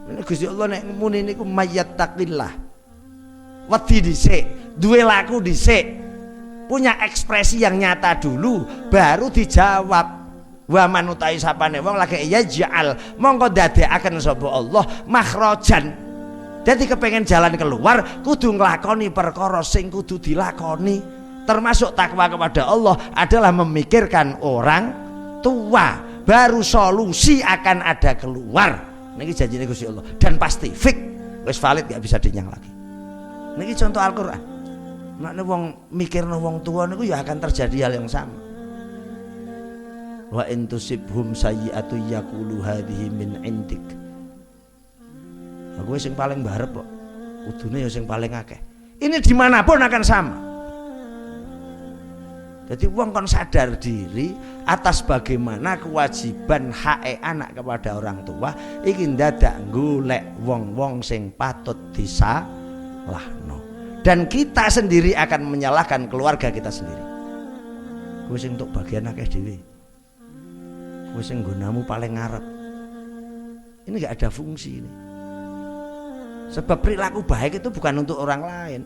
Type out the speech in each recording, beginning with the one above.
Gusti Allah nek muni niku mayyattaqillah. Wedi dhisik, duwe laku dhisik. Punya ekspresi yang nyata dulu baru dijawab. Wa manutai sapane wong lagi yaj'al mongko dadekaken sapa Allah makhrajan. Dadi kepengen jalan keluar kudu nglakoni perkara sing kudu dilakoni. Termasuk takwa kepada Allah adalah memikirkan orang tua. Baru solusi akan ada keluar. Niki janjine Gusti Allah dan pasti fix wis valid gak bisa dinyang lagi. Niki contoh Al-Qur'an. Makne wong mikirno wong tua niku ya akan terjadi hal yang sama. Wa in tusibhum sayyi'atu yaqulu hadhihi min indik. Aku sing paling barep kok. Kudune ya sing paling akeh. Ini dimanapun akan sama. Jadi wong kon sadar diri atas bagaimana kewajiban hak anak kepada orang tua iki ndadak golek wong-wong sing patut disalahno. Dan kita sendiri akan menyalahkan keluarga kita sendiri. Kowe sing untuk bagian akeh dhewe. Kowe sing nggonamu paling ngarep. Ini enggak ada fungsi ini. Sebab perilaku baik itu bukan untuk orang lain.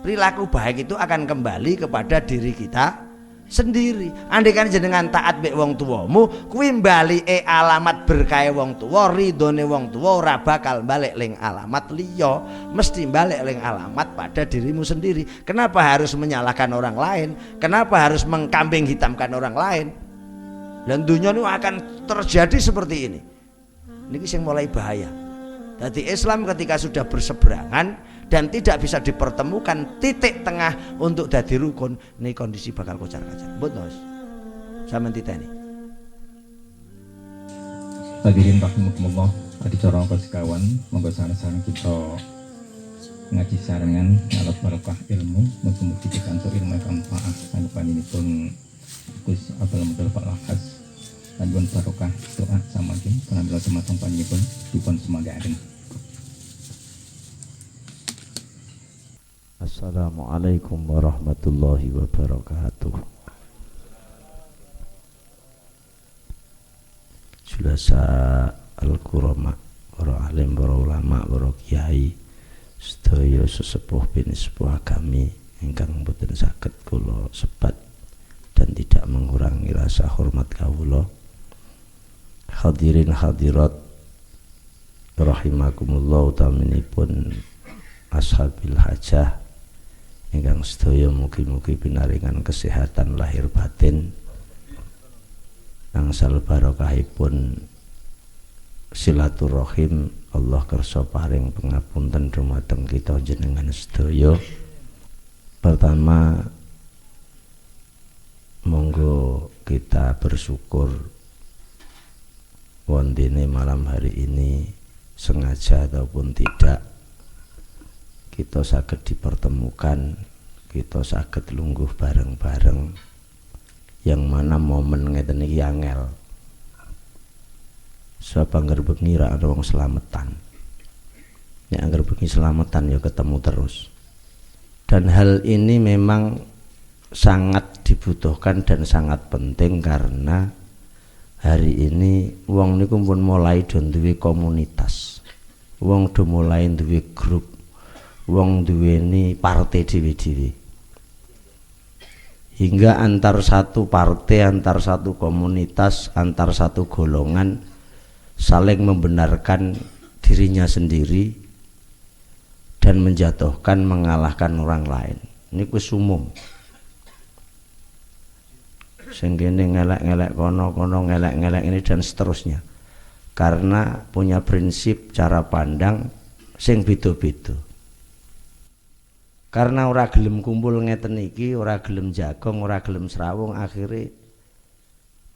Perilaku baik itu akan kembali kepada diri kita sendiri. Andai kan jenengan taat mek wong tuamu, kuwi mbalike alamat berkahe wong tua, ridone wong tua ora bakal balik ling alamat liya, mesti balik ling alamat pada dirimu sendiri. Kenapa harus menyalahkan orang lain? Kenapa harus mengkambing hitamkan orang lain? Dan dunia ini akan terjadi seperti ini. Niki sing mulai bahaya. Jadi Islam ketika sudah berseberangan dan tidak bisa dipertemukan titik tengah untuk dadi rukun, ini kondisi bakal kocar-kacir. Mboten, Mas. Sampeyan titeni. Hadirin rahimakumullah, adicara sekawan, monggo sanes-sanes kita ngaji sarengan ngalap barokah ilmu, mugi-mugi pikantuk ilmu kang manfaat sanepanipun Gus Abdul Mutal Pak Lakas lan barokah doa samakin pengambil semacam panjenengan dipun semanggaken. Assalamualaikum warahmatullahi wabarakatuh. Sulasa al-kurama, para alim, para ulama, para kiai, sedaya sesepuh bin sepuh kami ingkang boten saged kula sebat dan tidak mengurangi rasa hormat kawula. Hadirin hadirat rahimakumullah utaminipun ashabil hajah ingkang sedaya mugi-mugi pinaringan kesehatan lahir batin, angsal barokahipun silaturahim. Allah kersa paring pangapunten dumateng kita jenengan sedaya. Pertama, monggo kita bersyukur wondene malam hari ini sengaja ataupun tidak kita saged dipertemukan, kita saged lungguh bareng-bareng, yang mana momen ngeten iki angel. Sebab angger bengi ra ana wong slametan. Nek angger bengi slametan ya ketemu terus. Dan hal ini memang sangat dibutuhkan dan sangat penting karena hari ini wong niku pun mulai do duwe komunitas. Wong do mulai duwe grup. Wong duweni partai dhewe-dhewe. Hingga antar satu partai, antar satu komunitas, antar satu golongan saling membenarkan dirinya sendiri dan menjatuhkan, mengalahkan orang lain. Ini wis umum. Sing kene ngelek-ngelek kono ngelek-ngelek ini dan seterusnya. Karena punya prinsip cara pandang sing beda-beda. Karena ora gelem kumpul ngeten iki, ora gelem jagong, ora gelem serawung, akhirnya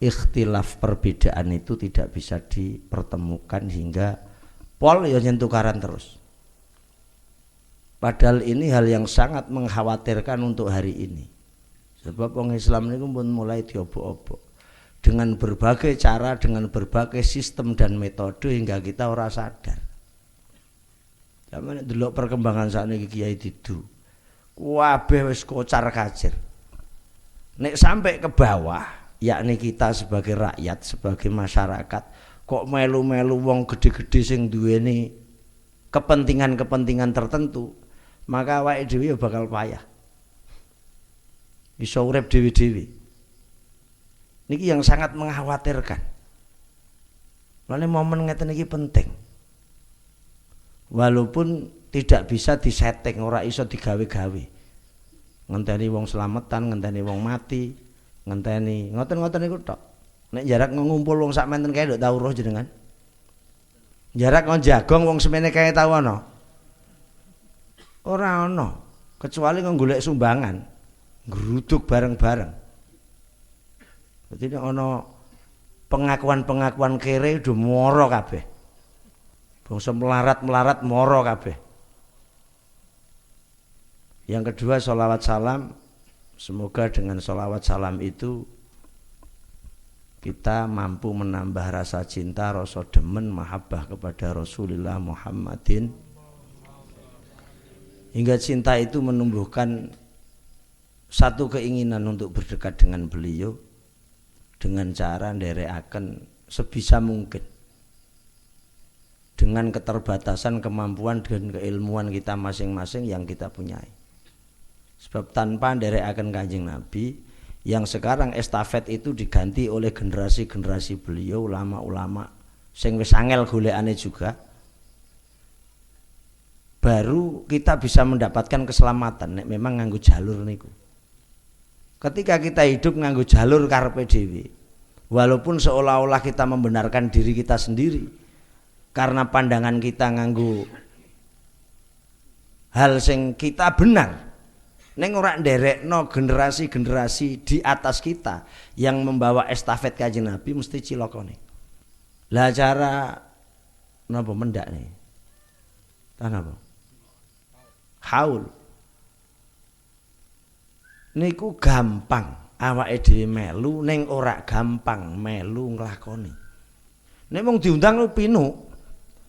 ikhtilaf perbedaan itu tidak bisa dipertemukan hingga pol ya nyentukaran terus. Padahal ini hal yang sangat mengkhawatirkan untuk hari ini. Sebab orang Islam ini pun mulai diobok-obok dengan berbagai cara, dengan berbagai sistem dan metode hingga kita ora sadar. Zaman delok perkembangan sakniki kiai didu kabeh wis kocar-kacir. Nek sampai ke bawah, yakni kita sebagai rakyat, sebagai masyarakat, kok melu-melu wong gede-gede sing duweni kepentingan-kepentingan tertentu, maka awake dhewe ya bakal payah. Iso urip dhewe-dhewe. Niki yang sangat mengkhawatirkan. Lane momen ngeten iki penting. Walaupun tidak bisa disetting, ora iso digawe-gawe. Ngenteni wong slametan, ngenteni wong mati, ngenteni ngoten-ngoten niku tok. Nek jarak ngumpul wong sak menten kae nduk tau roh jenengan. Jarak jagong wong semene kae tau ana. Ora ana, kecuali golek sumbangan, ngruduk bareng-bareng. Dadi nek ana pengakuan-pengakuan kere do moro kabeh. Bangsa melarat-melarat moro kabeh. Yang kedua sholawat salam, semoga dengan sholawat salam itu kita mampu menambah rasa cinta, rasa demen, mahabbah kepada Rasulullah Muhammadin, hingga cinta itu menumbuhkan satu keinginan untuk berdekat dengan beliau dengan cara nderekaken sebisa mungkin dengan keterbatasan kemampuan dan keilmuan kita masing-masing yang kita punyai. Sebab tanpa nderekaken Kanjeng Nabi, yang sekarang estafet itu diganti oleh generasi-generasi beliau, ulama-ulama sing wis angel golekane juga, baru kita bisa mendapatkan keselamatan nek memang nganggo jalur niku. Ketika kita hidup nganggo jalur karepe dhewe, walaupun seolah-olah kita membenarkan diri kita sendiri karena pandangan kita nganggo hal sing kita benar, neng ora nderekno generasi-generasi di atas kita yang membawa estafet Kanjeng Nabi mesti cilokone. Lah cara napa mendak nih? Tan apa? Haul. Niku gampang awake dhewe melu, ning ora gampang melu nglakoni. Nek mung diundang lu pinu,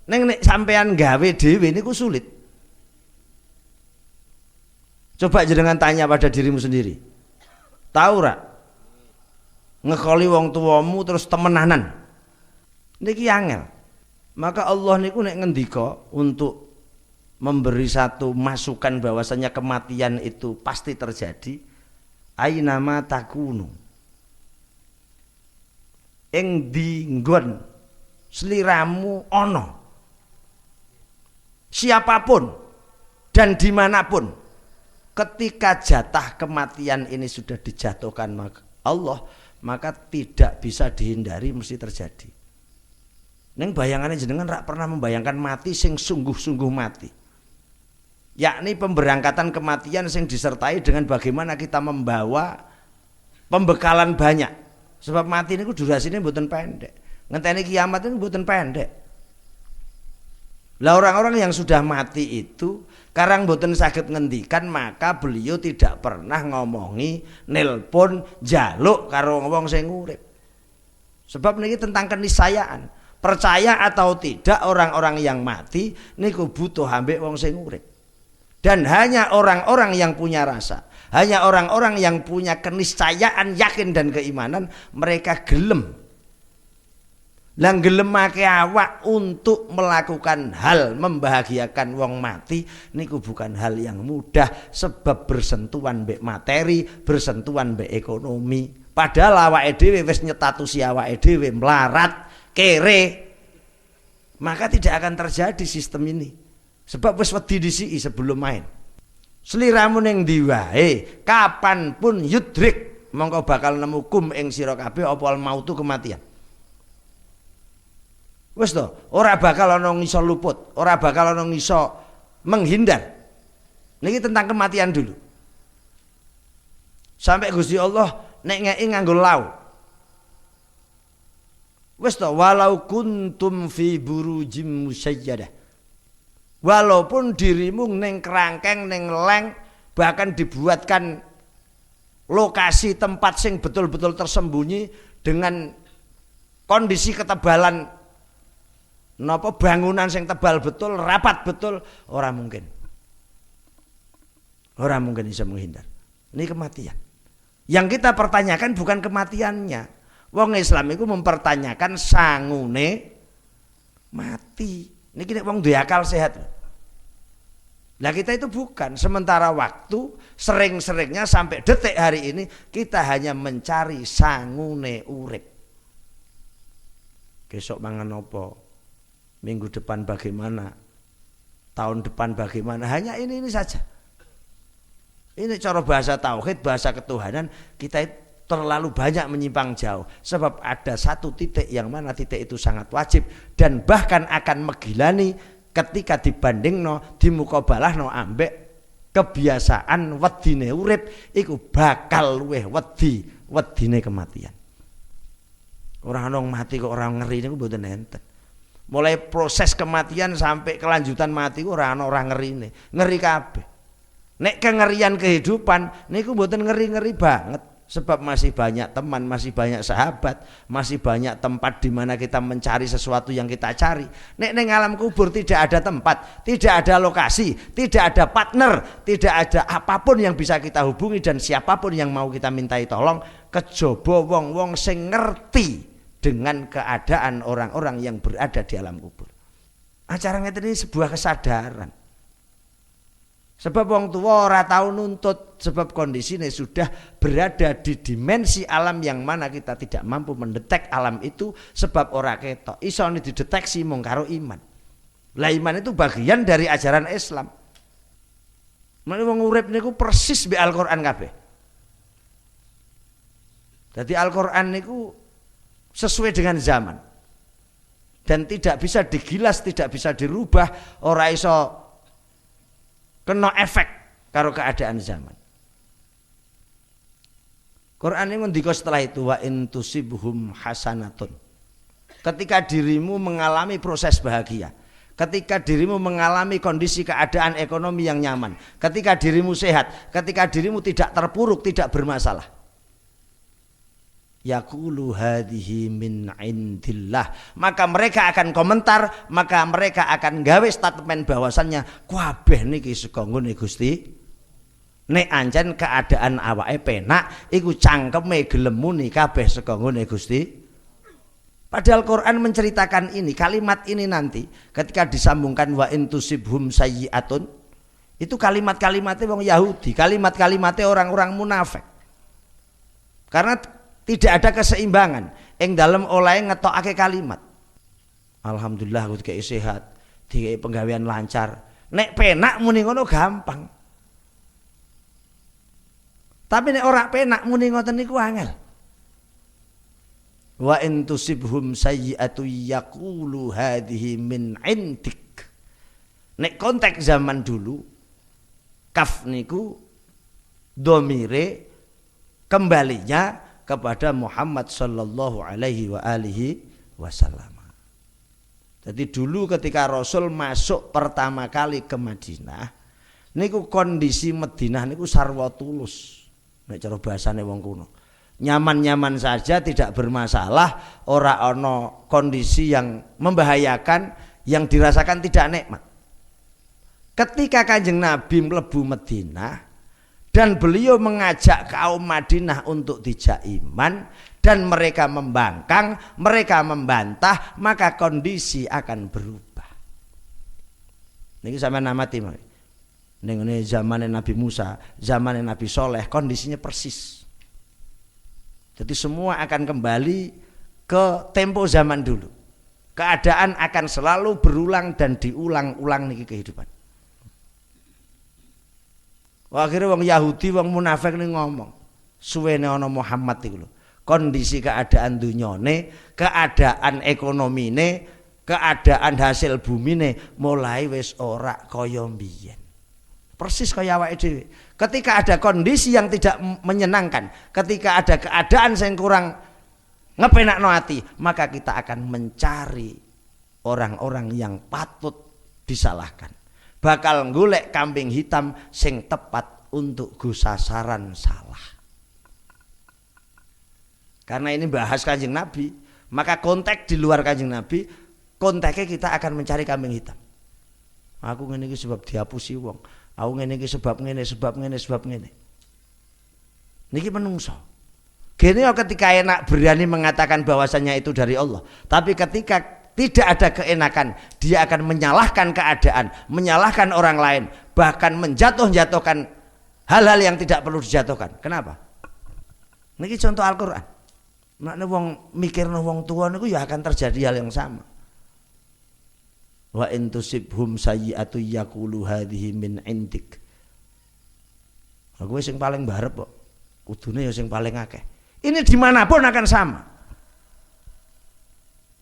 ning nek sampean gawe dhewe niku sulit. Coba jenengan tanya pada dirimu sendiri. Tahu ora? Ngekoli wong tuamu terus temenanan. Niki angel. Maka Allah niku nek ngendika untuk memberi satu masukan bahwasanya kematian itu pasti terjadi. Ainama takunu. Ing dinggon sliramu ana. Siapapun dan dimanapun, ketika jatah kematian ini sudah dijatuhkan Allah, maka tidak bisa dihindari, mesti terjadi. Neng bayangannya jenengan rak pernah membayangkan mati sing sungguh-sungguh mati, yakni pemberangkatan kematian sing disertai dengan bagaimana kita membawa pembekalan banyak. Sebab mati ini durasinya mboten pendek, ngenteni kiamat ini mboten pendek. Lah orang-orang yang sudah mati itu karang mboten saged ngendikan, maka beliau tidak pernah ngomongi nelpon jaluk karo wong sing urip. Sebab niki tentang keniscayaan. Percaya atau tidak, orang-orang yang mati niku butuh ambek wong sing urip. Dan hanya orang-orang yang punya rasa, hanya orang-orang yang punya keniscayaan, yakin dan keimanan, mereka gelem lan gelemake awak untuk melakukan hal membahagiakan wong mati niku bukan hal yang mudah, sebab bersentuhan mbek materi, bersentuhan mbek ekonomi. Padahal awake dhewe wis nyetatusi awake dhewe melarat, kere, maka tidak akan terjadi sistem ini. Sebab wis wedi disiki sebelum main. Sliramu ning ndi wae, kapanpun yudrik, mongko bakal nemu kum ing sira kabeh apa mautu kematian. Wis to, ora bakal ana ngiso luput, ora bakal ana ngiso menghindar. Niki tentang kematian dulu. Sampai Gusti Allah nek ngeki nganggo lau. Wis to, walau kuntum fi burujim musayyadah. Walaupun dirimu ning kerangkeng, ning leng, bahkan dibuatkan lokasi tempat sing betul-betul tersembunyi dengan kondisi ketebalan napa bangunan sing tebal betul, rapat betul, orang mungkin bisa menghindar. Ini kematian. Yang kita pertanyakan bukan kematiannya. Wong Islam itu mempertanyakan sangune mati. Niki nek wong duwe akal sehat. Lah kita itu bukan, sementara waktu sering-seringnya sampai detik hari ini kita hanya mencari sangune urip. Besok mangan apa? Minggu depan bagaimana? Tahun depan bagaimana? Hanya ini saja. Ini cara bahasa tauhid, bahasa ketuhanan, kita terlalu banyak menyimpang jauh. Sebab ada satu titik yang mana titik itu sangat wajib dan bahkan akan megilani ketika dibandingno dimukabalahno ambek kebiasaan wedine urip iku bakal luweh wedine kematian. Ora ono mati kok ora ngeri niku mboten enten. Mulai proses kematian sampai kelanjutan mati ku ora ono ora ngerine. Ngeri kabeh. Nek kengerian kehidupan niku mboten ngeri-ngeri banget. Sebab masih banyak teman, masih banyak sahabat, masih banyak tempat di mana kita mencari sesuatu yang kita cari. Nek neng alam kubur tidak ada tempat, tidak ada lokasi, tidak ada partner, tidak ada apapun yang bisa kita hubungi dan siapapun yang mau kita mintai tolong, kejaba wong-wong sing ngerti dengan keadaan orang-orang yang berada di alam kubur. Acara ngeten ini sebuah kesadaran. Sebab wong tua ora tau nuntut, sebab kondisinya sudah berada di dimensi alam yang mana kita tidak mampu mendetek alam itu, sebab ora ketok. Iso dideteksi mung karo iman. Lah iman itu bagian dari ajaran Islam. Mulane wong urip niku persis be Al-Qur'an kabeh. Jadi Al-Qur'an niku sesuai dengan zaman. Dan tidak bisa digilas, tidak bisa dirubah, ora iso kena efek karo keadaan zaman. Quran ini ngendika setelah itu wa in tusibhum hasanatun. Ketika dirimu mengalami proses bahagia, ketika dirimu mengalami kondisi keadaan ekonomi yang nyaman, ketika dirimu sehat, ketika dirimu tidak terpuruk, tidak bermasalah. Yaqulu hadhihi min indillah, maka mereka akan komentar, maka mereka akan gawe statement bahwasannya kabeh niki saka nggone Gusti. Nek ancen keadaan awake penak iku cangkeme gelem muni kabeh saka nggone Gusti. Padahal Quran menceritakan ini, kalimat ini nanti ketika disambungkan wa intusibhum sayyi'atun, itu kalimat-kalimatnya wong Yahudi, kalimat-kalimatnya orang-orang munafik. Karena tidak ada keseimbangan ing dalam oleh ngetokake kalimat. Alhamdulillah aku dikei sehat, dikei penggawean lancar. Nek penak muni ngono gampang. Tapi nek ora penak muni ngoten niku angel. Wa in tusibhum sayyi'atu yaqulu hadhihi min indik. Nek konteks zaman dulu kaf niku domire kembalinya kepada Muhammad sallallahu alaihi wa alihi wasallam. Jadi dulu ketika Rasul masuk pertama kali ke Madinah, niku kondisi Madinah niku sarwa tulus. Nek cara bahasane wong kuno. Nyaman-nyaman saja, tidak bermasalah, ora ana kondisi yang membahayakan, yang dirasakan tidak nikmat. Ketika Kanjeng Nabi mlebu Madinah dan beliau mengajak kaum Madinah untuk dijak iman dan mereka membangkang, mereka membantah, maka kondisi akan berubah. Niki sampeyan amati mawon. Ning ngene zamane Nabi Musa, zamane Nabi Soleh, kondisinya persis. Jadi semua akan kembali ke tempo zaman dulu. Keadaan akan selalu berulang dan diulang-ulang niki kehidupan. Akhirnya wong Yahudi, wong munafik ini ngomong, suwene ana Muhammad iku lho. Kondisi keadaan dunyane, keadaan ekonomine, keadaan hasil bumine mulai wis ora kaya mbiyen. Persis kaya awake dhewe. Ketika ada kondisi yang tidak menyenangkan, ketika ada keadaan yang kurang ngepenakno ati, maka kita akan mencari orang-orang yang patut disalahkan. Bakal golek kambing hitam sing tepat untuk sasaran salah. Karena ini bahas Kanjeng Nabi, maka konteks di luar Kanjeng Nabi, konteksnya kita akan mencari kambing hitam. Aku ngene iki sebab dihapusi wong. Aku ngene iki sebab ngene. Niki menungso. Gini ketika enak berani mengatakan bahwasannya itu dari Allah, tapi ketika tidak ada keenakan, dia akan menyalahkan keadaan, menyalahkan orang lain, bahkan menjatuhkan hal-hal yang tidak perlu dijatuhkan. Kenapa? Niki contoh Al-Qur'an. Nek wong mikirno wong tuwa niku ya akan terjadi hal yang sama. Wa in tusibhum sayyi'atu yaqulu hadhihi min indik. Aku sing paling barep kok. Kudune ya sing paling akeh. Ini dimanapun akan sama.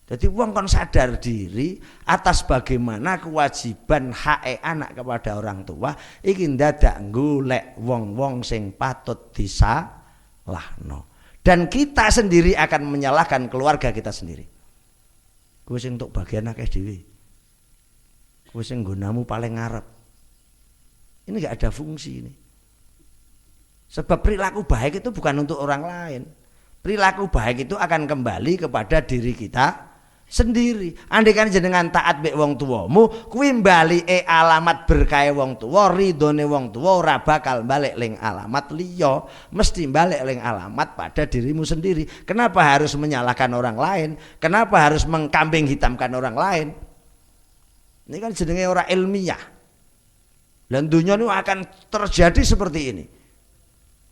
Jadi wong kon sadar diri atas bagaimana kewajiban hak anak kepada orang tua iki ndadak golek wong-wong sing patut disalahno. Dan kita sendiri akan menyalahkan keluarga kita sendiri. Kowe sing entuk bagian akeh dhewe. Kowe sing nggonamu paling ngarep. Ini enggak ada fungsi ini. Sebab perilaku baik itu bukan untuk orang lain. Perilaku baik itu akan kembali kepada diri kita sendiri. Andaikan jenengan taat mek wong tuwamu, kuwi mbalike alamat berkahe wong tuwa, ridone wong tuwa ora bakal balik ling alamat liya, mesti balik ling alamat pada dirimu sendiri. Kenapa harus menyalahkan orang lain? Kenapa harus mengkambing hitamkan orang lain? Ini kan jenenge ora ilmiah. Dan dunia ini akan terjadi seperti ini.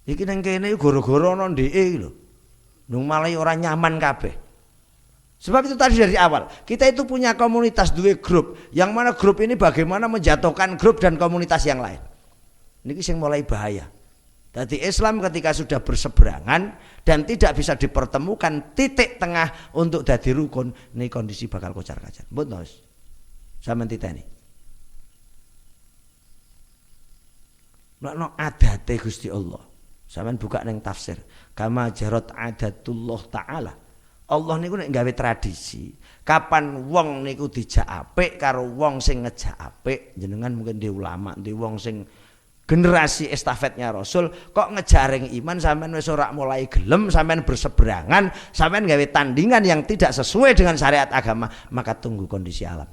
Iki nang kene gara-gara ana ndeke lho. Nung malah ora nyaman kabeh. Sebab itu tadi dari awal kita itu punya komunitas dua grup, yang mana grup ini bagaimana menjatuhkan grup dan komunitas yang lain. Ini yang mulai bahaya. Jadi Islam ketika sudah berseberangan dan tidak bisa dipertemukan titik tengah untuk dadi rukun, ini kondisi bakal kocar-kacir. Mboten Mas. Sampeyan titeni. Nek adate Gusti Allah. Sampeyan buka ning tafsir, kama jarat adatullah taala. Allah niku nek gawe tradisi, kapan wong niku dijak apik karo wong sing ngejak apik, jenengan mungkin di ulama, di wong sing generasi estafetnya Rasul, kok ngejaring iman sampean wis ora mulai gelem, sampean berseberangan, sampean gawe tandingan yang tidak sesuai dengan syariat agama, maka tunggu kondisi alam.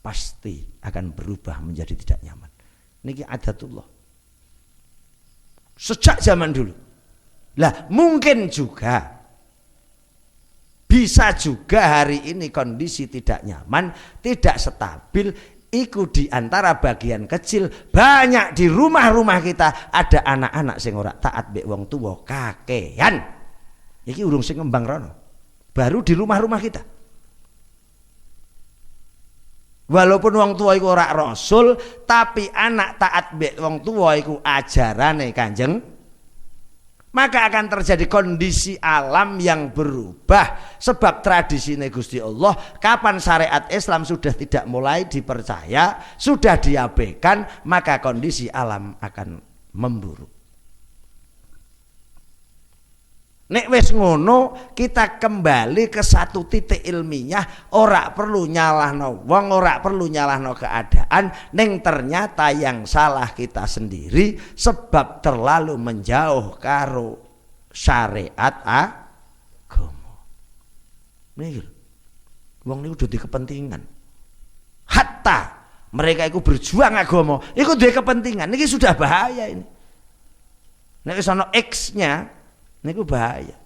Pasti akan berubah menjadi tidak nyaman. Niki adatullah. Sejak zaman dulu. Lah, mungkin juga bisa juga hari ini kondisi tidak nyaman, tidak stabil, iku di antara bagian kecil banyak di rumah-rumah kita ada anak-anak sing ora taat mbek wong tuwa kakehan. Iki urung sing ngembang rono. Baru di rumah-rumah kita. Walaupun wong tuwa iku ora rasul, tapi anak taat mbek wong tuwa iku ajarane Kanjeng, maka akan terjadi kondisi alam yang berubah. Sebab tradisi Gusti Allah, kapan syariat Islam sudah tidak mulai dipercaya, sudah diabaikan, maka kondisi alam akan memburuk. Nek wis ngono, kita kembali ke satu titik ilmiah, ora perlu nyalahno wong, ora perlu nyalahno keadaan, ning ternyata yang salah kita sendiri sebab terlalu menjauh karo syariat agama. Niki wong niku duwe kepentingan. Hatta mereka itu berjuang agama, iku duwe kepentingan. Niki sudah bahaya ini. Nek wis ana X-nya niku bahaya.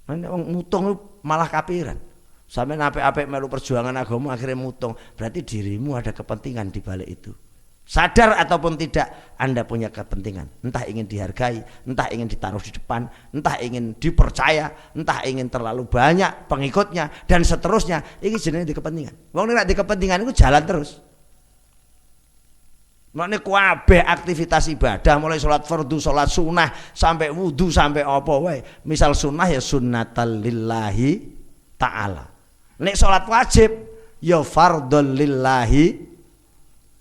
Nek wong mutung malah kapiran. Sampeyan apik-apik melu perjuangan agama akhirnya mutung, berarti dirimu ada kepentingan di balik itu. Sadar ataupun tidak, Anda punya kepentingan. Entah ingin dihargai, entah ingin ditaruh di depan, entah ingin dipercaya, entah ingin terlalu banyak pengikutnya dan seterusnya. Iki jenenge di kepentingan. Wong nek di kepentingan itu jalan terus. Maknanya kabeh aktivitas ibadah mulai sholat fardu, sholat sunnah sampai wudu sampai apa wae. Misal sunnah ya sunnatal lillahi ta'ala. Nek sholat wajib ya fardhul lillahi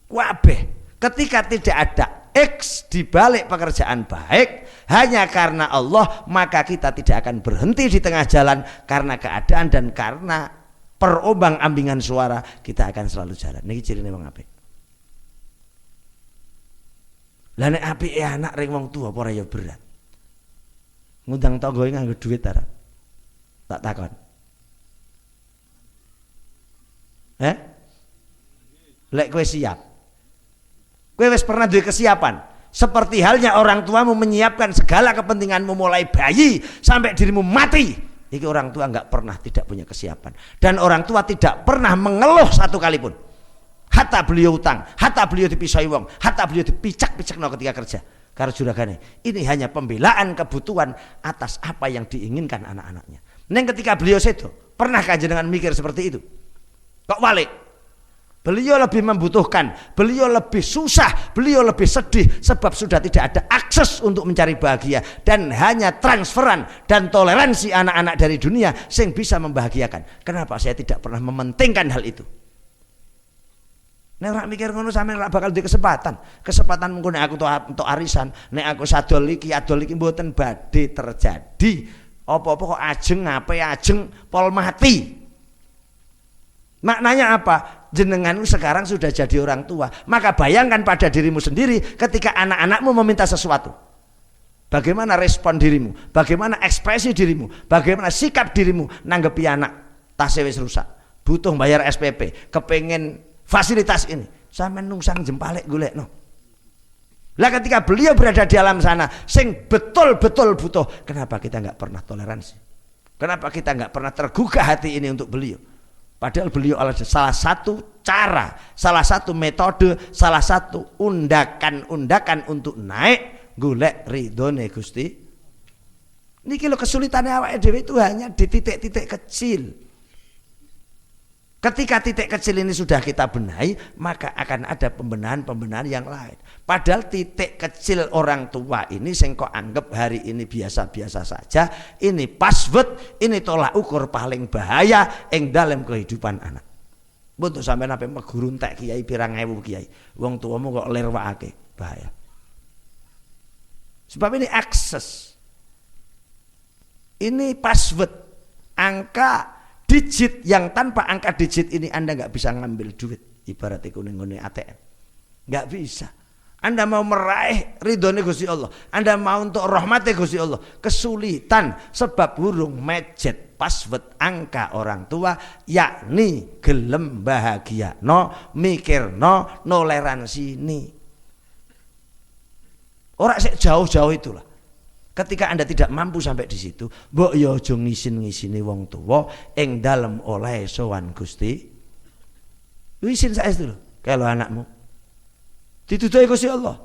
kabeh. Ketika tidak ada X di balik pekerjaan baik hanya karena Allah, maka kita tidak akan berhenti di tengah jalan karena keadaan dan karena perombang-ambingan suara, kita akan selalu jalan. Niki cirine wong apik. Lah nek apike anak ring wong tuwa apa ora ya berat. Ngundang tanggoe nganggo dhuwit ta? Tak takon. Lek kowe siap. Kowe wis pernah duwe kesiapan. Seperti halnya orang tuamu menyiapkan segala kepentinganmu mulai bayi sampai dirimu mati. Iki orang tua nggak pernah tidak punya kesiapan, dan orang tua tidak pernah mengeluh satu kali pun. Hatta beliau utang, hatta beliau dipisai wong, hatta beliau dipicak-picak ketika kerja. Karena juragane, ini hanya pembelaan kebutuhan atas apa yang diinginkan anak-anaknya. Neng ketika beliau sedo, pernah kajenengan mikir seperti itu? Kok balik? Beliau lebih membutuhkan, beliau lebih susah, beliau lebih sedih sebab sudah tidak ada akses untuk mencari bahagia, dan hanya transferan dan toleransi anak-anak dari dunia yang bisa membahagiakan. Kenapa saya tidak pernah mementingkan hal itu? Nek ora mikir ngono sampeyan ora bakal di kesempatan mengko nek aku untuk arisan, nek aku sadol iki mboten badhe terjadi. Apa-apa kok ajeng ngape ajeng pol mati. Maknanya apa? Jenengan sekarang sudah jadi orang tua, maka bayangkan pada dirimu sendiri ketika anak-anakmu meminta sesuatu. Bagaimana respon dirimu? Bagaimana ekspresi dirimu? Bagaimana sikap dirimu nanggepi anak tasnya wis rusak, butuh bayar SPP, kepengen fasilitas ini, sampe nungsang jempalek golekno. Lah ketika beliau berada di alam sana, sing betul-betul butuh, kenapa kita nggak pernah toleransi? Kenapa kita nggak pernah tergugah hati ini untuk beliau? Padahal beliau adalah salah satu cara, salah satu metode, salah satu undakan-undakan untuk naik golek ridhone Gusti. Niki lho kesulitannya awake dhewe itu hanya di titik-titik kecil. Ketika titik kecil ini sudah kita benahi, maka akan ada pembenahan-pembenahan yang lain. Padahal titik kecil orang tua ini sing kok anggap hari ini biasa-biasa saja, ini password, ini tolak ukur paling bahaya ing dalam kehidupan anak. Untuk sampean ape meguru entek kiai pirang ewu kiai, wong tuamu kok lirwakake, bahaya. Sebab ini akses. Ini password, angka digit yang tanpa angka digit ini Anda nggak bisa ngambil duit, ibarat kuning-kuning ATM, nggak bisa. Anda mau meraih ridhone Gusti Allah, Anda mau untuk rahmati Gusti Allah, kesulitan sebab burung mejet password angka orang tua, yakni gelem bahagia no, mikir no, toleransi ni. Orang jauh-jauh itulah. Ketika Anda tidak mampu sampai di situ, mbok yo aja ngisin-ngisini wong tuwa ing dalem oleh sowan Gusti. Wisin saestu lho, kalau anakmu dituduhi Gusti Allah.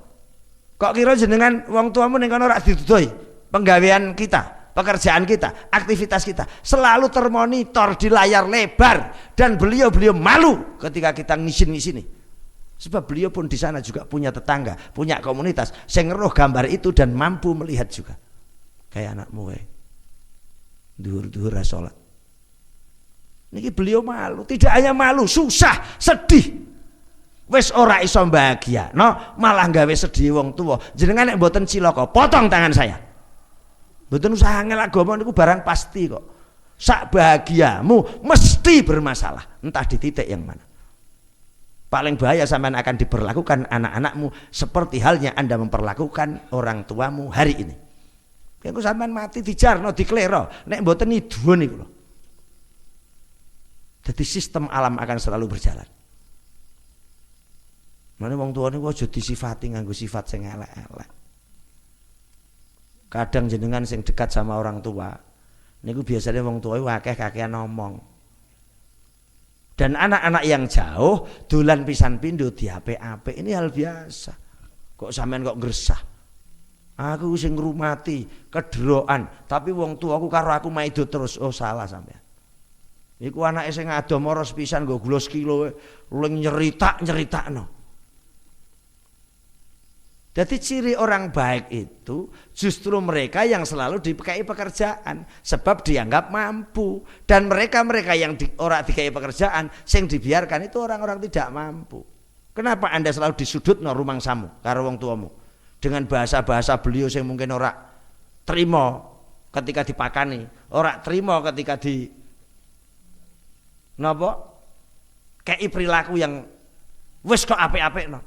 Kok kira jenengan wong tuamu ning kono ora dituduhi? Penggawean kita, pekerjaan kita, aktivitas kita selalu termonitor di layar lebar, dan beliau malu ketika kita ngisin-ngisini. Sebab beliau pun di sana juga punya tetangga, punya komunitas sing ngeruh gambar itu dan mampu melihat juga. Kayak anakmu wae. Duhur-duhur ra salat. Niki beliau malu, tidak hanya malu, susah, sedih. Wis ora iso bahagia, no, malah gawe sedih wong tuwa. Jenengan nek mboten cilaka, potong tangan saya. Mboten usah angel agama niku barang pasti kok. Sak bahagiamu mesti bermasalah, entah di titik yang mana. Paling bahaya sampean akan diperlakukan anak-anakmu seperti halnya Anda memperlakukan orang tuamu hari ini. Engko sampean mati dijarno, diklero, nek mboten idun niku lho. Jadi sistem alam akan selalu berjalan. Mane wong tuwa niku aja disifati nganggo sifat sing elek-elek. Kadang jenengan sing dekat sama orang tua niku biasanya wong tuwa akeh kakean ngomong. Dan anak-anak yang jauh dolan pisan pindho diapik-apik, ini hal biasa. Kok sampean kok gresah? Aku sing ngrumati kedroan, tapi wong tuaku karo aku maido terus. Oh salah sampean. Iku anake sing ado moros pisan nggo gula sekilo luwih nyeritakno. Jadi ciri orang baik itu justru mereka yang selalu dikai pekerjaan sebab dianggap mampu, dan mereka yang ora dikai pekerjaan sing dibiarkan itu orang-orang tidak mampu. Kenapa Anda selalu disudutno rumangsamu karo wong tuamu dengan bahasa-bahasa beliau sing mungkin ora terima ketika dipakani, ora terima ketika di napa kei perilaku yang wis kok apik-apikno.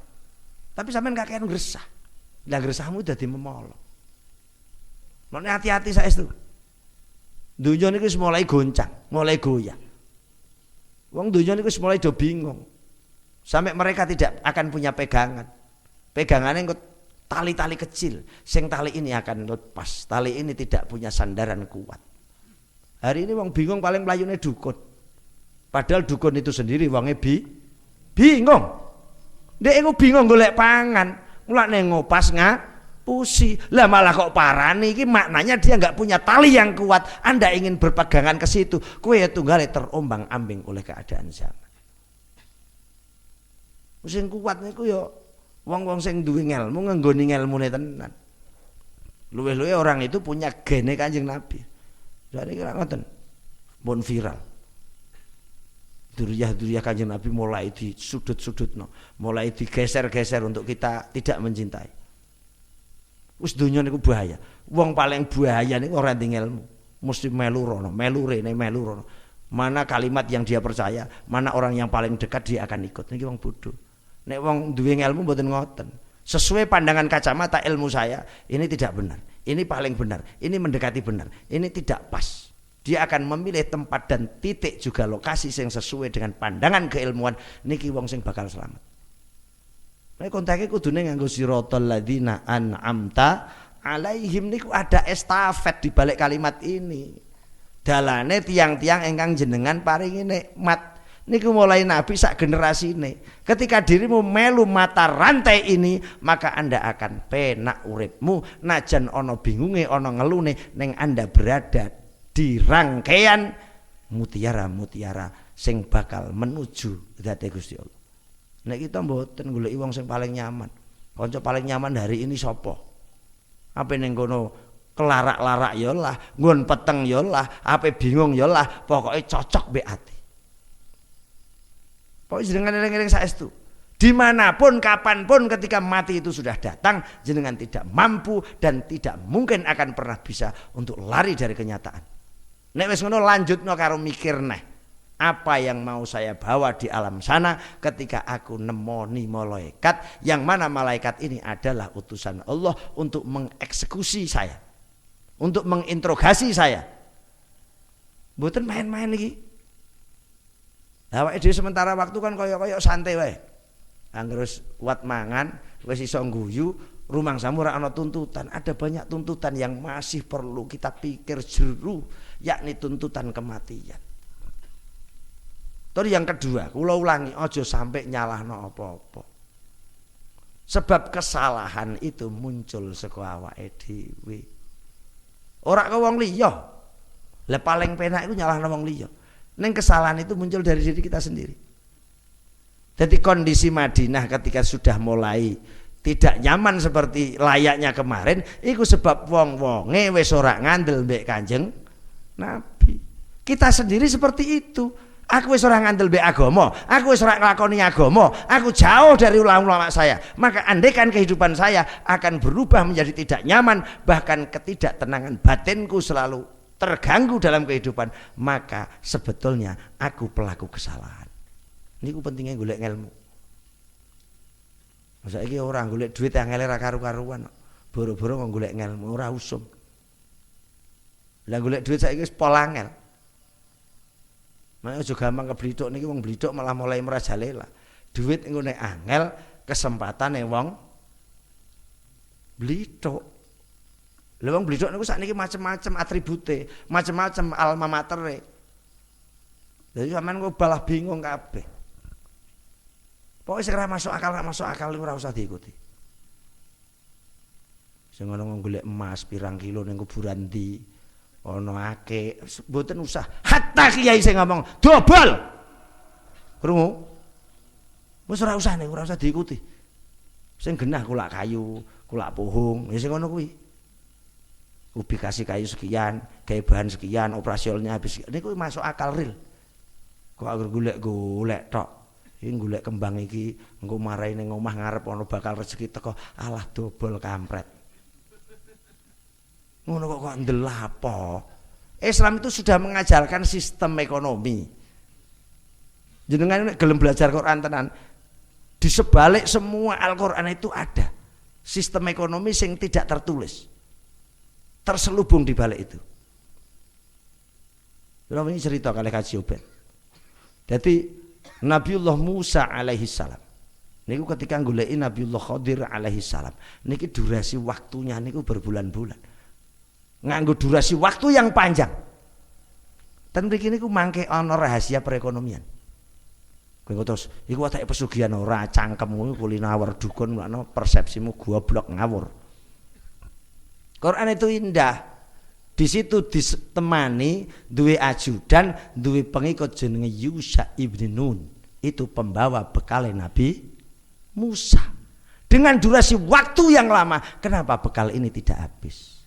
Tapi sampean kakean gresah. Lah gresahmu dadi memolo. Nek hati-hati saestu. Dunya niku wis mulai goncang, mulai goyah. Wong dunya niku wis mulai do bingung. Sampai mereka tidak akan punya pegangan. Pegangannya engko tali-tali kecil, sing tali ini akan lepas. Tali ini tidak punya sandaran kuat. Hari ini wong bingung paling mlayune dukun. Padahal dukun itu sendiri wonge bingung. Dek iku bingung golek pangan, mulane ngopas ngapusi. Lah malah kok parani iki maknanya dia enggak punya tali yang kuat. Anda ingin berpegangan ke situ, kowe ya tunggale terombang-ambing oleh keadaan zaman. Sing kuat niku ya wong-wong sing duwe ilmu ngenggoni ilmune tenan. Luwih-luwih orang itu punya gene Kanjeng Nabi. Jadi kira ngoten. Pun viral. Duriyah-duriyah Kanjeng Nabi mulai di sudut-sudutno, mulai digeser-geser untuk kita tidak mencintai. Wis donya niku bahaya. Wong paling bahaya niku ora ndek ilmu. Mesti melu rono, melu rene, melu rono. Mana kalimat yang dia percaya, mana orang yang paling dekat dia akan ikut. Niki wong bodoh. Nek wong duwe ilmu mboten ngoten. Sesuai pandangan kacamata ilmu saya, ini tidak benar. Ini paling benar. Ini mendekati benar. Ini tidak pas. Dia akan memilih tempat dan titik juga lokasi yang sesuai dengan pandangan keilmuan. Niki wong sing bakal selamat. Nek kontake kudune nganggo siratal ladzina an'amta alaihim niku ada estafet di balik kalimat ini. Dalane tiang-tiang ingkang jenengan paringi nikmat. Niku mulai Nabi sak generasine. Ketika dirimu melu mata rantai ini, maka Anda akan penak uripmu. Najan ono bingunge, ono ngelune, neng Anda berada di rangkaian mutiara-mutiara sing bakal menuju dhate Gusti Allah. Nek kita mboten goleki wong sing paling nyaman. Kanca paling nyaman hari ini sapa? Apa ning kono kelarak-larak ya lah, nggon peteng ya lah, ape bingung ya lah, pokoke cocok mbek ati. Pokoknya jenengan eling-eling saestu. Dimanapun, kapanpun ketika mati itu sudah datang, jenengan tidak mampu dan tidak mungkin akan pernah bisa untuk lari dari kenyataan. Nek wis ngono lanjutno karo mikir neh. Apa yang mau saya bawa di alam sana ketika aku nemoni malaikat, yang mana malaikat ini adalah utusan Allah untuk mengeksekusi saya, untuk menginterogasi saya. Mboten main-main iki. Awake dhewe sementara waktu kan kaya santai wae. Angger wis kuat mangan, wis iso ngguyu, rumangsamu ora ana tuntutan. Ada banyak tuntutan yang masih perlu kita pikir jeru, yakni tuntutan kematian. Terus yang kedua, kula ulangi, aja sampai nyalahno apa-apa. Sebab kesalahan itu muncul saka awake dhewe. Ora ke wong liya. Lah paling penak iku nyalahno wong liya. Neng kesalahan itu muncul dari diri kita sendiri. Jadi kondisi Madinah ketika sudah mulai tidak nyaman seperti layaknya kemarin, itu sebab wong-wonge wis ora ngandel mbek Kanjeng Nabi. Kita sendiri seperti itu. Aku wis ora ngandel mbek agama, aku wis ora nglakoni agama, aku jauh dari ulama-ulama saya. Maka andaikan kehidupan saya akan berubah menjadi tidak nyaman, bahkan ketidaktenangan batinku selalu terganggu dalam kehidupan, maka sebetulnya aku pelaku kesalahan. Niku pentingnya golek ilmu. Saiki orang golek duit yang angel ra karu-karuan, boro-boro kok golek ilmu ora usum. Lah golek duit saiki wis pol angel. Mak aja gampang keblithuk niki wong blithuk malah mulai merajalela. Duit engko nek angel, kesempatane wong blithuk. Lha wong blithuk niku sakniki macam-macam atribute, macam-macam alma matere. Jadi sampean kok balah bingung kabeh. Pokoke sing ora masuk akal ora usah diikuti. Sing ngono golek emas pirang kilo ning kuburan ndi, ana akeh, mboten usah. Hatta kiai sing ngomong dobol. Krungu? Wis ora usah ning, ora usah diikuti. Sing genah kulak kayu, kulak pohong, ya sing ngono kuwi. Ubikasi kayu sekian, kayak bahan sekian, operasionalnya habis. Niku masuk akal real. Kok agar golek tok. Iki golek kembang iki engko marai ning omah ngarep ana bakal rezeki teko. Alah dobol kampret. Ngono kok ndelapo. Islam itu sudah mengajarkan sistem ekonomi. Jenengan nek gelem belajar Quran tenan, di sebalik semua Al-Qur'an itu ada sistem ekonomi sing tidak tertulis. Terselubung di balik itu. Ini cerita kali Kaji Obed. Jadi Nabiullah Musa alaihi salam. Niku ketika goleki Nabiullah Khadir alaihi salam. Niki durasi waktunya niku berbulan-bulan. Nganggo durasi waktu yang panjang. Ten mriki niku mangke ana rahasia perekonomian. Kowe terus iku watake pesugihan ora cangkemmu kulinawar dukun makna persepsimu goblok ngawur. Quran itu indah. Di situ ditemani duwe ajudan, duwe pengikut jenenge Yusha ibn Nun. Itu pembawa bekal Nabi Musa. Dengan durasi waktu yang lama, kenapa bekal ini tidak habis?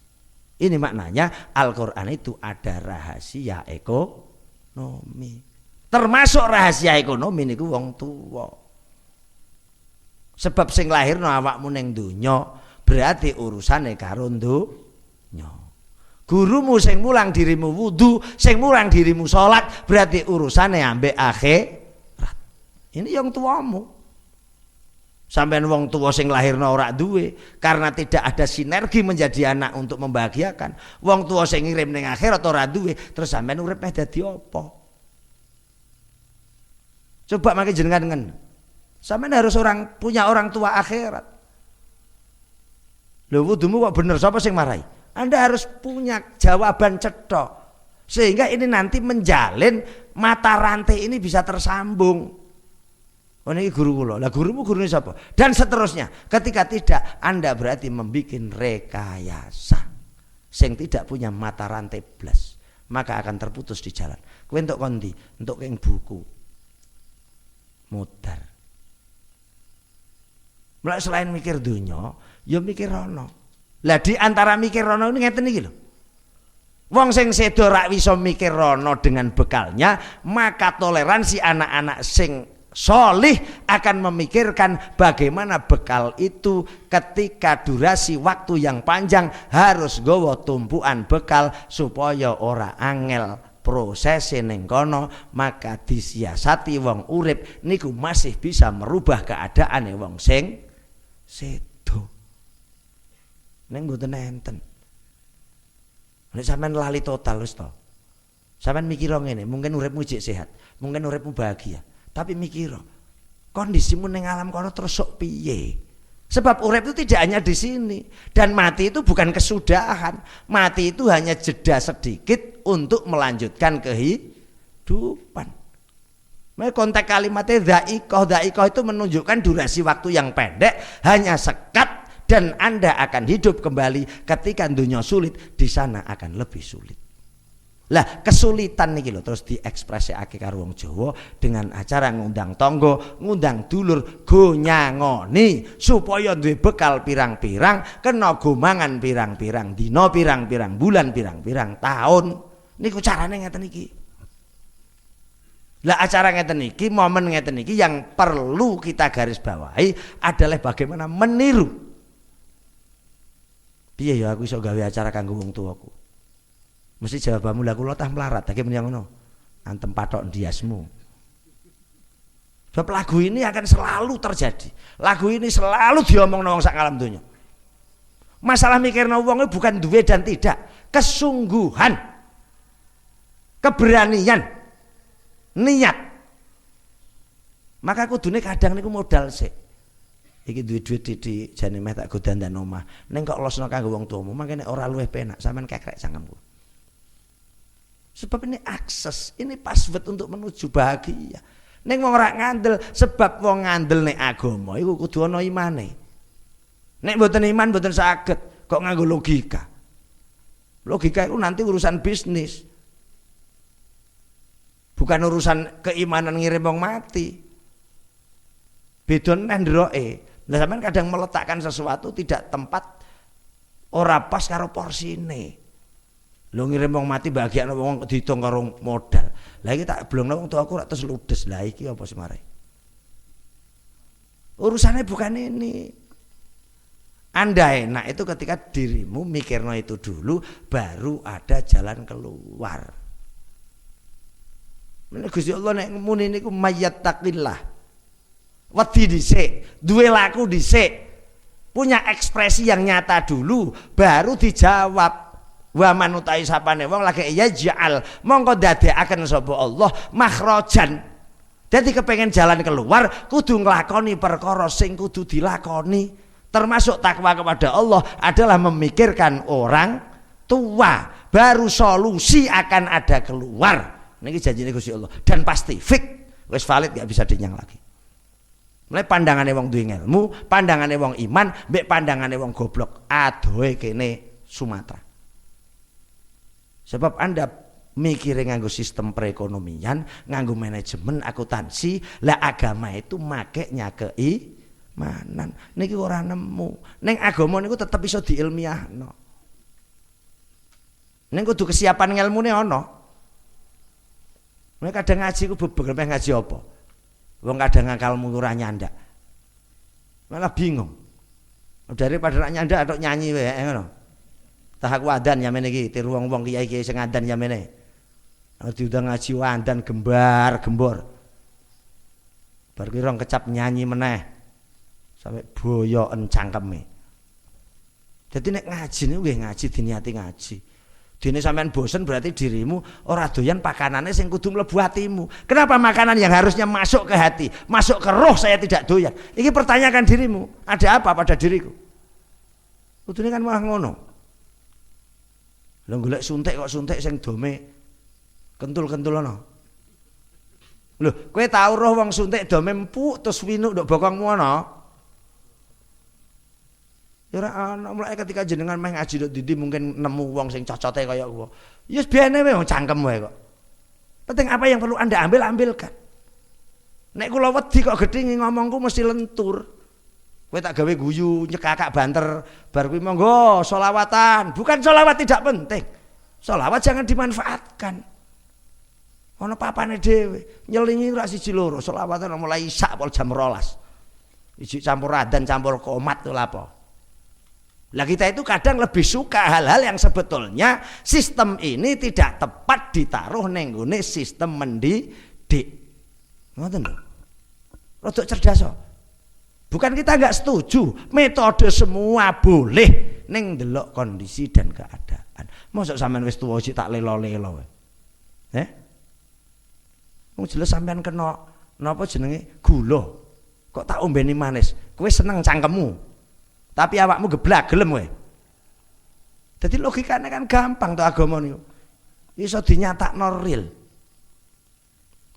Ini maknanya Al-Quran itu ada rahasia ekonomi. Termasuk rahasia ekonomi niku wong tuwa. Sebab sing lahirno awakmu ning donya berarti urusane karo donya. Gurumu sing mulang dirimu wudu, sing mulang dirimu salat berarti urusane ambek akhirat. Ini yang tuamu. Sampeyan wong tua sing lahirna ora duwe karena tidak ada sinergi menjadi anak untuk membahagiakan. Wong tua sing ngirim ning akhirat ora duwe, terus sampeyan urip meh dadi apa? Coba mangke jenengan. Sampeyan harus punya orang tua akhirat. Lho wudumu kok bener, sapa sing marahi? Anda harus punya jawaban cetok. Sehingga ini nanti menjalin mata rantai ini bisa tersambung. Oh ini guru kula. Lah gurumu gurune sapa? Dan seterusnya. Ketika tidak, Anda berarti membikin rekayasa. Sing tidak punya mata rantai blas, maka akan terputus di jalan. Kowe entuk kondi, entuk ing buku. Mudar. Mulai selain mikir dunya, ya mikir rono. Lah di antara mikir rono ini ngeten iki lho. Wong sing sedo rak iso mikir rono dengan bekalnya, maka toleransi anak-anak sing solih akan memikirkan bagaimana bekal itu ketika durasi waktu yang panjang harus gowo tumpuan bekal supaya ora angel proses ning kono, maka disiasati wong urip niku masih bisa merubah keadaane wong sing sedo. Ning mboten enten. Nek sampean lali total wis to. Sampean mikir ngene, mungkin uripmu jek sehat, mungkin uripmu bahagia. Tapi mikir kondisimu ning alam kono terus sok piye? Sebab urip itu tidak hanya di sini dan mati itu bukan kesudahan. Mati itu hanya jeda sedikit untuk melanjutkan kehidupan. Maka konteks kalimatnya dha'iqah itu menunjukkan durasi waktu yang pendek, hanya sekat dan Anda akan hidup kembali. Ketika dunia sulit, di sana akan lebih sulit. Lah kesulitan niki lho terus diekspresikake karo wong Jawa dengan acara ngundang tangga, ngundang dulur, go nyangoni supaya duwe bekal pirang-pirang, kena gomangan pirang-pirang dina, pirang-pirang bulan, pirang-pirang tahun. Niku carane ngeten iki. Lah acara ngeten iki, momen ngeten iki yang perlu kita garis bawahi adalah bagaimana meniru. Piye ya aku iso gawe acara kanggo wong tuaku? Mesti jawabanmu lah kula tah melarat, tak menyang ngono. Antem patok ndiasmu. Sebab lagu ini akan selalu terjadi. Lagu ini selalu diomongno wong sak alam donya. Masalah mikirno wong bukan duwe dan tidak, kesungguhan, keberanian, niat. Maka kudune kadang niku modal sik. Iki duwe-duwe titik jane meh tak go dandan omah. Ning kok losno kanggo wong tuamu, mangkene ora luwih penak, sampean kekrek cangkemku. Sebab ini akses, ini password untuk menuju bahagia. Ning wong ora ngandel, sebab wong ngandel nek agama iku kudu ana imane. Nek mboten iman mboten saged, kok nganggo logika. Logika itu nanti urusan bisnis. Bukan urusan keimanan ngirim wong mati. Beda neh nderoke. Lah sampean kadang meletakkan sesuatu tidak tempat ora pas karo porsine. Lho ngirim wong mati bahagia wong diitung karo modal. Lah iki tak blongno wong tuaku rak terus ludes. Lah iki apa semare? Urusannya bukan ini. Anda enak itu ketika dirimu mikirno itu dulu baru ada jalan keluar. Menawa Gusti Allah nek muni niku mayattaqillah. Wedi dhisik, duwe laku dhisik. Punya ekspresi yang nyata dulu baru dijawab. Wa manutai sapane wong lagi ya ja'al mongko dadekaken sapa Allah makhrajan. Dadi kepengen jalan keluar kudu nglakoni perkara sing kudu dilakoni. Termasuk takwa kepada Allah adalah memikirkan orang tua, baru solusi akan ada keluar. Niki janjine Gusti Allah dan pasti fix wis valid gak bisa dinyang lagi. Mulai pandangane wong duwe ilmu, pandangane wong iman, mbek pandangane wong goblok adohe kene Sumatera. Sebab Anda mikire nganggo sistem perekonomian, nganggo manajemen akuntansi, lah agama itu make nyakei manan. Niki ora nemu. Ning agama niku tetep iso diilmiahno. Ning kudu kesiapan ngelmune ana. Nek kadang ngaji ku beber ngaji apa? Wong kadang ngakalmu ora nyandak. Malah bingung. Daripada nak nyandak atok nyanyi wae ngono. Tah aku adan ya mene iki, tiru wong-wong kiai-kiai sing adan ya mene. Diundang ngaji wandan gembar-gembor. Bar ki rong kecap nyanyi meneh. Sampai boyoken cangkeme. Dadi nek ngaji niku nggih ngaji diniati ngaji. Dene sampean bosen berarti dirimu ora doyan pakanane sing kudu mlebu atimu. Kenapa makanan yang harusnya masuk ke hati, masuk ke roh saya tidak doyan? Iki pertanyakan dirimu, ada apa pada diriku? Kudune kan malah ngono. Lho golek suntik kok suntik sing dome kentul-kentul ana. Lho, kowe tau roh wong suntik dome empuk terus winuk nduk bokongmu ana? Ya ora ana, mulai ketika jenengan meh ngaji nduk ndi mungkin nemu wong sing cocote kaya kuwi. Ya biane wae wong cangkem wae kok. Penting apa yang perlu Anda ambilkan. Nek kula wedi kok gedhingi ngomongku mesti lentur. Kowe tak gawe guyu nyekakak banter bar kuwi monggo sholawatan. Bukan sholawat tidak penting. Sholawat jangan dimanfaatkan. Ana papane dhewe, nyelingi ora siji loro, sholawatan mulai isak pol jam 12. Iji campur adan campur qomat lho apa. Lah kita itu kadang lebih suka hal-hal yang sebetulnya sistem ini tidak tepat ditaruh ning nggone sistem mendidik. Ngoten lho. Rodok cerdas kok. Bukan kita enggak setuju, metode semua boleh ning ndelok kondisi dan keadaan. Mosok sampean wis tuwa sik tak lelo-lelo wae. Wong jelas sampean kena napa jenenge gula. Kok tak ombeni manis. Kowe seneng cangkemmu. Tapi awakmu geblak gelem kowe. Dadi logikane kan gampang to agama niku. Iso dinyatakno real.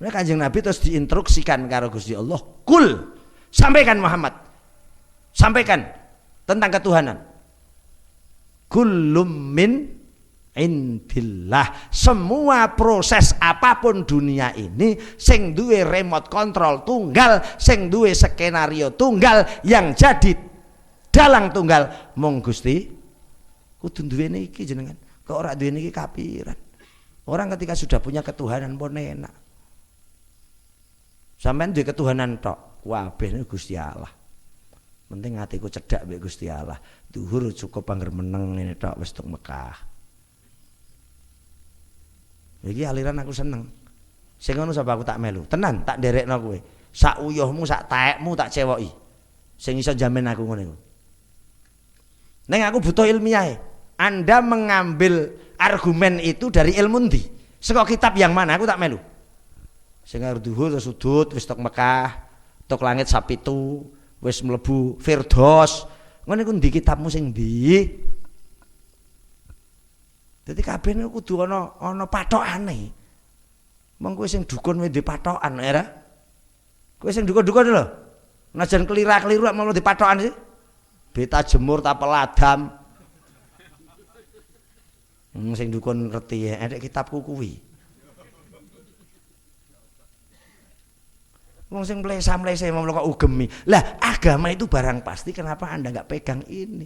Nek Kanjeng Nabi terus diinstruksikan karo Gusti Allah, "Kul, sampaikan Muhammad. Sampaikan tentang ketuhanan. Kullum min indillah." Semua proses apapun dunia ini sing duwe remote control tunggal, sing duwe skenario tunggal, yang jadi dalang tunggal mung Gusti. Kudu duwene iki jenengan. Kok ora duwene iki kapiran. Orang ketika sudah punya ketuhanan pun enak. Sampeyan duwe ketuhanan tok, kabeh niku Gusti Allah. Penting atiku cedhak mbek Gusti Allah. Dhuwur cukup angger meneng ngene tok wis tuk Mekah. Iki aliran aku seneng. Sing ngono sapa aku tak melu. Tenan tak nderekno kowe. Sak uyuhmu, sak taekmu tak cewoki. Sing iso jamin aku ngene iku. Neng aku butuh ilmiah. Anda mengambil argumen itu dari ilmu ndi? Saka kitab yang mana? Aku tak melu. Sing arep dhuwur terus sudut wis tok Mekah, tok langit sapitu, wis mlebu Firdaus. Ngono iku ndi kitabmu sing ndi? Dadi kabeh niku kudu ana pathokane. Mong kowe sing dukun wis ndek pathokan era. Kowe sing dukun-dukun lho. Najan kelira-keliru mau ndek pathokan sih. Beta jemur ta peladam. Sing dukun ngerti ya, ada kitabku kuwi. Wong sing mlesa-mlese mau kok ugemi. Lah, agama itu barang pasti, kenapa Anda enggak pegang ini?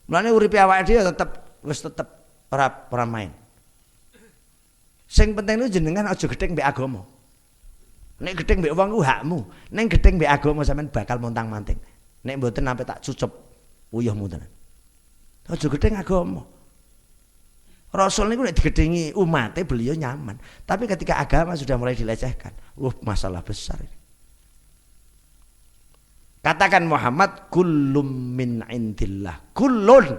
Mulane uripe awake dhewe tetep ora main. Sing penting itu jenengan aja gething mbek agama. Nek gething mbek wong ku hakmu, ning gething mbek agama sampean bakal montang-manting. Nek mboten sampe tak cucup uyuhmu tenan. Aja gething agama. Rasul niku nek digedhingi umate beliau nyaman. Tapi ketika agama sudah mulai dilecehkan, masalah besar ini. Katakan Muhammad, kullum min indillah. Kullun.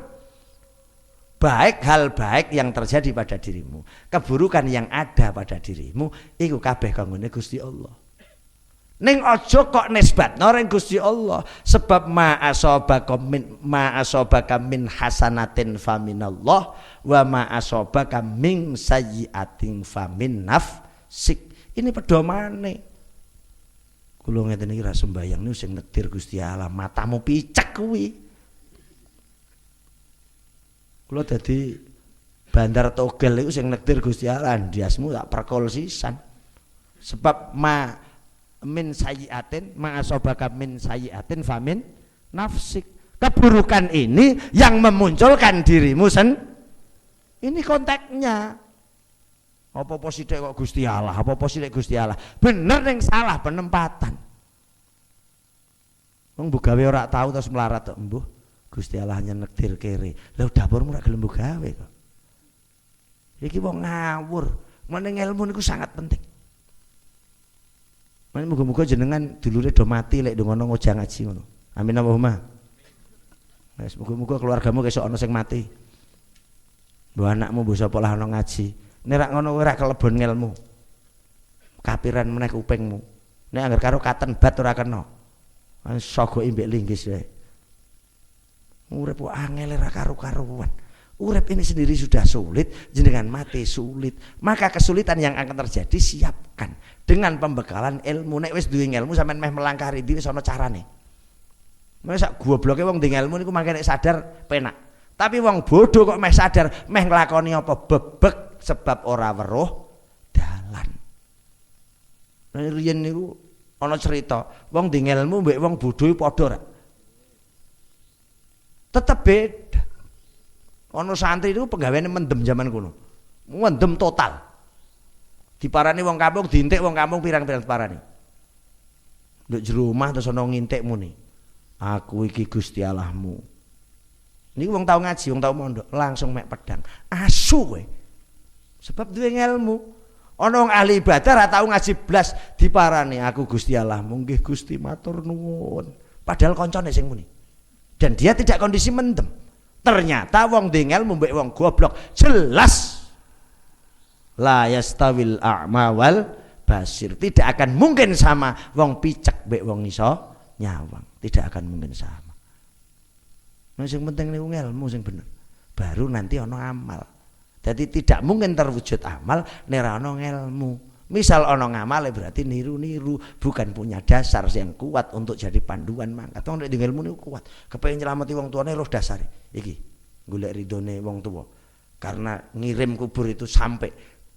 Baik hal baik yang terjadi pada dirimu, keburukan yang ada pada dirimu, iku kabeh kanggone Gusti Allah. Ning aja kok nisbatno ring Gusti Allah, sebab ma asabaka min hasanatin faminallah wa ma asabaka min sayyi'atin famin nafsik. Ini pedomane. Kula ngeten iki ra sembayang niku sing netir Gusti Allah, matamu picek kuwi. Kula dadi bandar togel iku sing nektir Gusti Allah, ndiasmu tak perkol sisan. Sebab ma min sayyiatin ma asobaka min sayyiatin famin nafsik. Keburukan ini yang memunculkan dirimu ini konteksnya. Apa-apa sithik kok Gusti Allah, apa-apa sithik Gusti Allah. Bener ning salah penempatan. Wong mbok gawe ora tahu terus melarat tok, mbuh Gusti Allah hanya nektir kere. Lah dapurmu ora gelem mbok gawe kok. Iki wong ngawur. Meneng ilmu niku sangat penting. Muga-muga jenengan dulure do mati lek ngono ngojang ngaji ngono. Amin Allahumma. Wes muga-muga keluargamu kesuk ana sing mati. Mbok anakmu mbok sapa lah ana ngaji. Nek rak ngono kowe ora kelebon ngelmu. Kapiran meneh kupingmu. Nek anggar karo katen bat ora kena. Sogoki mbek linggis wae. Urip kok angel ora karo-karuan. Urip ini sendiri sudah sulit, jenengan mati sulit. Maka kesulitan yang akan terjadi siapkan dengan pembekalan ilmu. Nek wis duwe ilmu sampean meh melangkah rindi wis ana carane. Masa gobloke wong ndek ilmu niku mangke nek sadar penak. Tapi wong bodoh kok meh sadar, meh nglakoni apa bebek sebab ora weruh dalan. Riyen niku ana cerita, wong ndek ilmu mbek wong bodoh padha ora? Tetep beda. Ana santri niku penggaweane mendem zaman kuno. Mendem total. Diparani wong kampung, diintik wong kampung pirang-pirang diparani. Nduk jero omah terus ana ngintik muni. Aku iki Gusti Allahmu. Niki wong tau ngaji, wong tau mondok, langsung mek pedang. Asu kowe. Sebab duwe ilmu. Ana wong ahli ibadah ora tau ngaji blas diparani aku Gusti Allahmu. Nggih Gusti matur nuwun. Padahal koncone sing muni. Dan dia tidak kondisi mendem. Ternyata wong duwe ilmu mbek wong goblok jelas la yastawil a'ma wal basir. Tidak akan mungkin sama wong picek mbek wong iso nyawang. Tidak akan mungkin sama. Nah, yang penting niku ilmu sing bener. Baru nanti ono amal. Jadi tidak mungkin terwujud amal nek ora ono ilmu. Misal ono ngamal berarti niru-niru, bukan punya dasar yang kuat untuk jadi panduan mangkat. Wong nek ilmu niku kuat. Kepengin nyelamati wong tuane roh dasare. Iki golek ridone wong tua. Karena ngirim kubur itu sampai,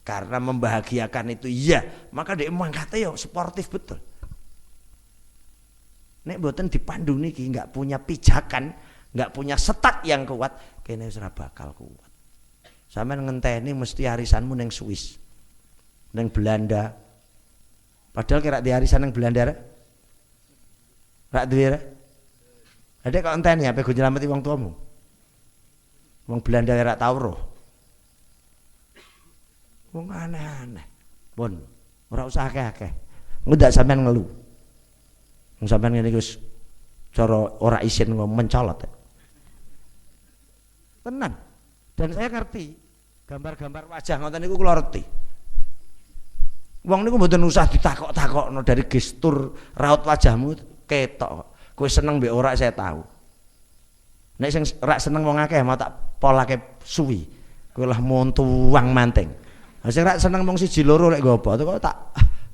karena membahagiakan itu iya, maka dia mangkate yo sportif betul. Nek mboten dipandu niki enggak punya pijakan, enggak punya setat yang kuat, kene wis ora bakal kuat. Sampeyan ngenteni mesti arisanmu ning Swiss. Ning Belanda. Padahal kira di arisan ning Belanda rek. Rak duwe rek. Adek kok enteni ape go nyelameti wong tuamu. Wong Belanda ora tau roh. Wong aneh-aneh. Pun ora usah akeh-akeh. Ngundak sampean ngeluh. Sampeyan ngene iki wis cara ora isin mencolot. Tenan. Dan saya ngerti gambar-gambar wajah ngoten niku kula ngerti. Wong niku mboten usah ditakok-takokno, dari gestur raut wajahmu ketok. Kowe seneng mbek ora saya tahu. Nek sing ora seneng wong akeh mau tak polake suwi. Kowe lah montuwang manting. Lah sing ora seneng mung siji loro lek nggo apa kok tak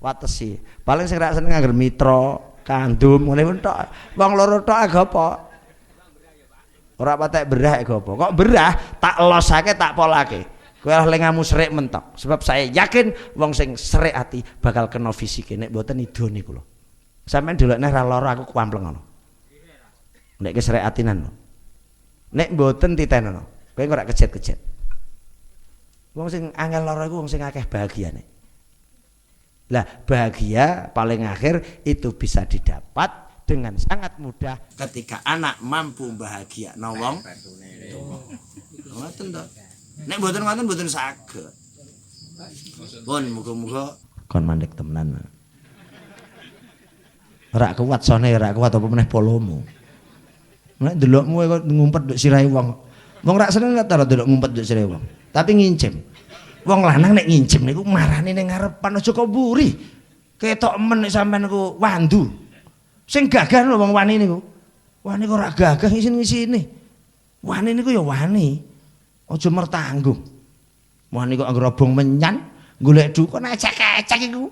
watesi. Paling sing ora seneng nganggo mitra kandum ngene pun tok. Wong loro tok agak apa? Ora patek berah agak apa? Kok berah tak losake tak polake. Kowe lah lengamu serik mentok. Sebab saya yakin wong sing serik ati bakal kena fisike nek mboten idone kula. Sampeyan delokne ra lara aku kuampleng ngono. Nek keserek atinan. Nek mboten titenono. Kowe ora kejet-kejet. Wong sing angel lara iku wong sing akeh bahagiane. Lah bahagia paling akhir itu bisa didapat dengan sangat mudah ketika anak mampu bahagia wong ngoten to. Nek mboten ngoten mboten saged. Pun muga-muga kon mandek temenan. Ora kuat sone ora kuat apa meneh polomu. Nek delokmu kok ngumpet nduk sirahe wong. Wong ora seneng karo delok ngumpet nduk sirahe wong. Tapi ngincim. Wong lanang nek ngincim niku marani ning ngarepan aja kok mburi. Ketok men nek sampean niku wandu. Sing gagah lho wong wani niku. Wani kok ora gagah ngisin-ngisini. Wani niku ya wani. Aja mertanggung. Wani kok anggere obong menyan, golek dukun ecek-ecek iku.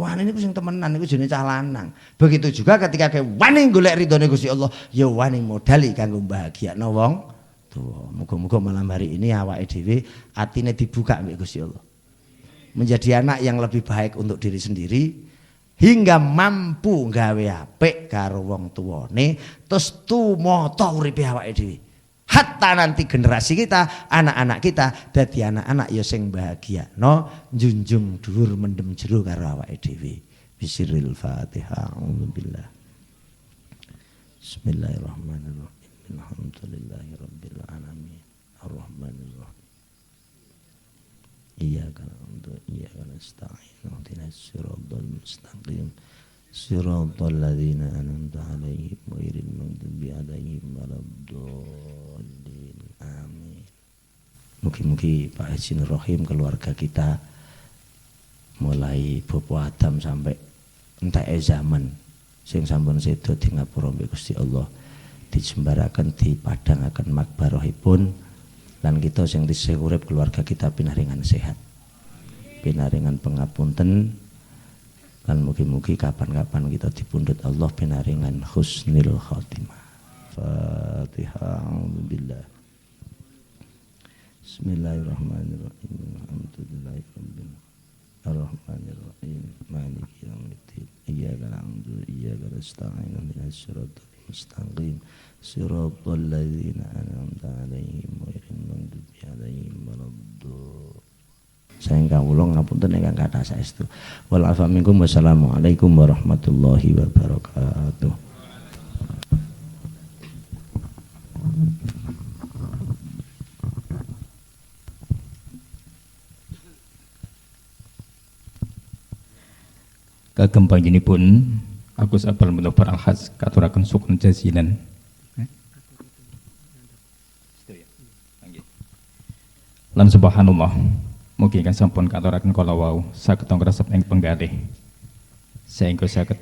Wani niku sing temenan niku jenenge cah lanang. Begitu juga ketika ke wani golek ridhone Gusti Allah, ya wani modali kanggo bahagiakno wong tuwa. Muga-muga malam hari ini awake dhewe atine dibuka mbek Gusti Allah. Menjadi anak yang lebih baik untuk diri sendiri hingga mampu gawe apik karo wong tuwane, terus tumata uripe awake dhewe. Hatta nanti generasi kita, anak-anak kita dadi anak-anak ya sing bahagiakno, njunjung dhuwur mendem jero karo awake dhewe. Bisiril Fatihah. A'udzubillah. Bismillahirrahmanirrahim. Alhamdulillahirabbil alamin. Arrahmanirrahim. Iyyaka na'budu wa iyyaka nasta'in. Ihdinas siratal mustaqim. Siratal ladzina an'amta 'alaihim ghairil maghdubi 'alaihim waladdallin. Amin. Mugi-mugi Pak Haji Nur Rohim, keluarga kita mulai Bopo Adam sampai enteke zaman sing sampun sedo di ngapura mbek Gusti Allah dijembaraken dipadangaken makbarahipun lan kita sing tisih urip keluarga kita pinaringan sehat, pinaringan pangapunten. Dan mugi-mugi kapan-kapan kita dipundhut Allah pinaringan husnul khotimah. Fatihah. Alhamdulillah. Bismillahirrahmanirrahim. Alhamdulillahirabbil arrahmanirrahim. Maliki yaumiddin. Iyyaka na'budu wa iyyaka nasta'in. Ihdinas siratal mustaqim. Siratal ladzina an'amta 'alaihim ghairil maghdubi 'alaihim waladdallin. Saya kawula ngapunten ingkang kathah saestu. Wal afa minkum. Wassalamualaikum warahmatullahi wabarakatuh. Kagem panjenenganipun Agus Abdul Mutobar Al-Haj katuraken sukun jazilan. Lan subhanallah, mugi ingkang sampun katuraken kala wau saged ngresep ing penggalih saengga saged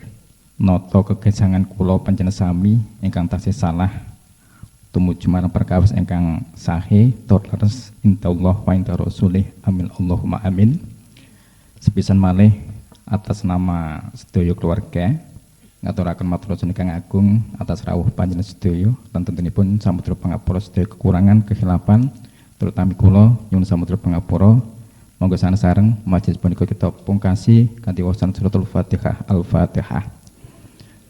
nata kegesangan kula panjenengan sami ingkang tasih salah tumuju marang perkawis ingkang sahih tur leres intallah wa inta rasulih. Amin Allahumma amin. Sepisan malih atas nama sedaya keluarga ngaturaken matur nuwun ingkang agung atas rawuh panjenengan sedaya lan tentunipun samudra pangapura sedaya kekurangan kehilapan terutama kula nyuwun samudra pangapura. Monggo sanes sareng majelis punika kita pungkasi kanthi wacan suratul Fatihah. Al-Fatihah.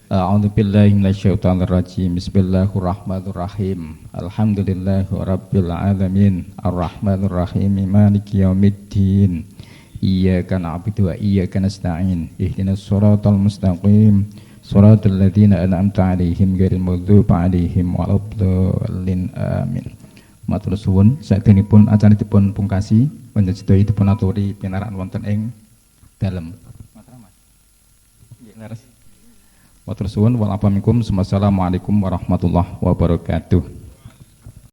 A'udzu billahi minasyaitonir rajim. Bismillahirrahmanirrahim. Alhamdulillahirabbil alamin. Arrahmanir rahim. Maliki yaumiddin. Iyyaka na'budu wa iyyaka nasta'in. Ihdinas siratal mustaqim. Siratal ladzina an'amta 'alaihim ghairil maghdubi 'alaihim waladdallin. Amin. Matur suwun saderengipun acara dipun pungkasi panjenengan sedaya dipun aturi pinarak wonten ing dalem. Matur suwun wal afa minkum. Wassalamualaikum warahmatullahi wabarakatuh.